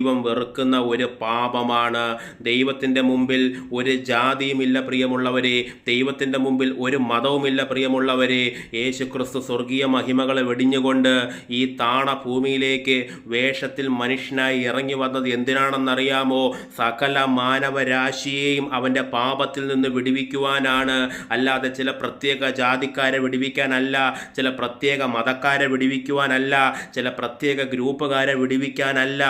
ദൈവം വെറുക്കുന്ന ഒരു പാപമാണ്. ദൈവത്തിൻ്റെ മുമ്പിൽ ഒരു ജാതിയുമില്ല പ്രിയമുള്ളവരെ, ദൈവത്തിൻ്റെ മുമ്പിൽ ഒരു മതവുമില്ല പ്രിയമുള്ളവരെ. യേശുക്രിസ്തു സ്വർഗീയ മഹിമകളെ വെടിഞ്ഞുകൊണ്ട് ഈ താണ ഭൂമിയിലേക്ക് വേഷത്തിൽ മനുഷ്യനായി ഇറങ്ങി വന്നത് എന്തിനാണെന്നറിയാമോ? സകല മാനവരാശിയെയും അവൻ്റെ പാപത്തിൽ നിന്ന് വിടുവിക്കുവാനാണ്. അല്ലാതെ ചില പ്രത്യേക ജാതിക്കാരെ വിടുവിക്കാനല്ല, ചില പ്രത്യേക മതക്കാരെ വിടുവിക്കുവാനല്ല, ചില പ്രത്യേക ഗ്രൂപ്പുകാരെ വിടുവിക്കാനല്ല.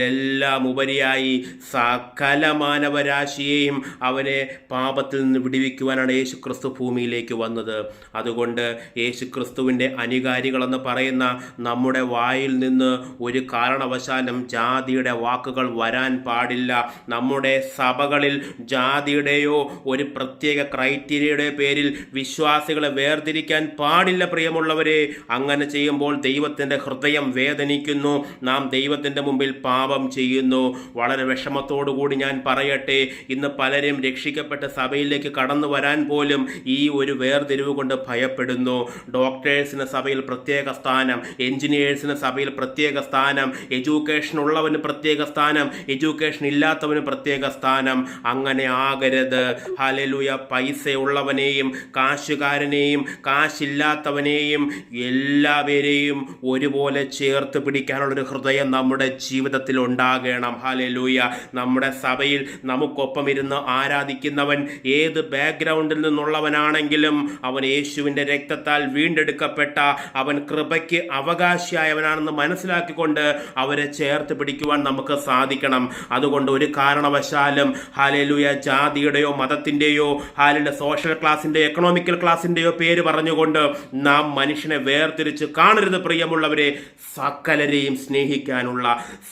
അതിലെല്ലാം ഉപരിയായി സകല മാനവരാശിയെയും അവനെ പാപത്തിൽ നിന്ന് വിടുവിക്കുവാനാണ് യേശുക്രിസ്തു ഭൂമിയിലേക്ക് വന്നത്. അതുകൊണ്ട് യേശുക്രിസ്തുവിൻ്റെ അനുകാരികളെന്ന് പറയുന്ന നമ്മുടെ വായിൽ നിന്ന് ഒരു കാരണവശാലും ജാതിയുടെ വാക്കുകൾ വരാൻ പാടില്ല. നമ്മുടെ സഭകളിൽ ജാതിയുടെയോ ഒരു പ്രത്യേക ക്രൈറ്റീരിയയുടെ പേരിൽ വിശ്വാസികളെ വേർതിരിക്കാൻ പാടില്ല പ്രിയമുള്ളവരെ. അങ്ങനെ ചെയ്യുമ്പോൾ ദൈവത്തിൻ്റെ ഹൃദയം വേദനിക്കുന്നു. നാം ദൈവത്തിൻ്റെ മുമ്പിൽ പാപം ചെയ്യുന്നു. വളരെ വിഷമത്തോടുകൂടി ഞാൻ പറയട്ടെ, ഇന്ന് പലരും രക്ഷിക്കപ്പെട്ട സഭയിലേക്ക് കടന്നു വരാൻ പോലും ഈ ഒരു വേർതിരിവ് കൊണ്ട് ഭയപ്പെടുന്നു. ഡോക്ടേഴ്സിന് സഭയിൽ പ്രത്യേക സ്ഥാനം, എഞ്ചിനീയേഴ്സിന് സഭയിൽ പ്രത്യേക സ്ഥാനം, എഡ്യൂക്കേഷൻ ഉള്ളവന് പ്രത്യേക സ്ഥാനം, എഡ്യൂക്കേഷൻ ഇല്ലാത്തവന് പ്രത്യേക സ്ഥാനം. അങ്ങനെ ആകരുത്. ഹല്ലേലൂയ. പൈസ ഉള്ളവനെയും കാശുകാരനെയും കാശില്ലാത്തവനെയും എല്ലാവരെയും ഒരുപോലെ ചേർത്ത് പിടിക്കാനുള്ളൊരു ഹൃദയം നമ്മുടെ ജീവിതത്തിൽ ഉണ്ടാകണം. ഹല്ലേലൂയ. നമ്മുടെ സഭയിൽ നമുക്കൊപ്പം ഇരുന്ന് ആരാധിക്കുന്നവൻ ഏത് ബാക്ക്ഗ്രൗണ്ടിൽ നിന്നുള്ളവനാണെങ്കിലും അവൻ യേശുവിൻ്റെ രക്തത്താൽ വീണ്ടെടുക്കപ്പെട്ട, അവൻ കൃപയ്ക്ക് അവകാശിയായവനാണെന്ന് മനസ്സിലാക്കിക്കൊണ്ട് അവരെ ചേർത്ത് പിടിക്കുവാൻ നമുക്ക് സാധിക്കണം. അതുകൊണ്ട് ഒരു കാരണവശാലും ഹല്ലേലൂയ ജാതിയുടെയോ മതത്തിൻ്റെയോ ഹാലിൻ്റെ സോഷ്യൽ ക്ലാസിൻ്റെയോ എക്കണോമിക്കൽ ക്ലാസിൻ്റെയോ പേര് പറഞ്ഞുകൊണ്ട് നാം മനുഷ്യനെ വേർതിരിച്ച് കാണരുത് പ്രിയമുള്ളവരെ. സകലരെയും സ്നേഹിക്കാനുള്ള,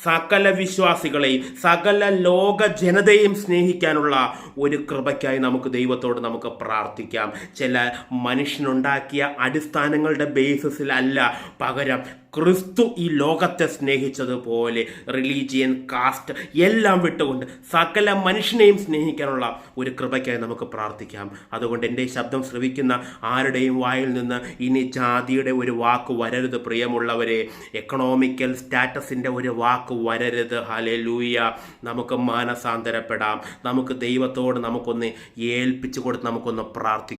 സകല വിശ്വാസികളെയും സകല ലോക ജനതയും സ്നേഹിക്കാനുള്ള ഒരു കൃപയ്ക്കായി നമുക്ക് ദൈവത്തോട് നമുക്ക് പ്രാർത്ഥിക്കാം. ചില മനുഷ്യനുണ്ടാക്കിയ അടിസ്ഥാനങ്ങളുടെ ബേസിസിൽ അല്ല, പകരം ക്രിസ്തു ഈ ലോകത്തെ സ്നേഹിച്ചതുപോലെ റിലീജിയൻ, കാസ്റ്റ് എല്ലാം വിട്ടുകൊണ്ട് സകല മനുഷ്യനെയും സ്നേഹിക്കാനുള്ള ഒരു കൃപയ്ക്കായി നമുക്ക് പ്രാർത്ഥിക്കാം. അതുകൊണ്ട് എൻ്റെ ശബ്ദം ശ്രവിക്കുന്ന ആരുടെയും വായിൽ നിന്ന് ഇനി ജാതിയുടെ ഒരു വാക്ക് വരരുത് പ്രിയമുള്ളവരെ. എക്കണോമിക്കൽ സ്റ്റാറ്റസിൻ്റെ ഒരു വാക്ക് വരരുത്. ഹല്ലേലൂയ. നമുക്ക് മാനസാന്തരപ്പെടാം. നമുക്ക് ദൈവത്തോട് നമുക്കൊന്ന് ഏൽപ്പിച്ചു കൊടുത്ത് നമുക്കൊന്ന് പ്രാർത്ഥിക്കാം.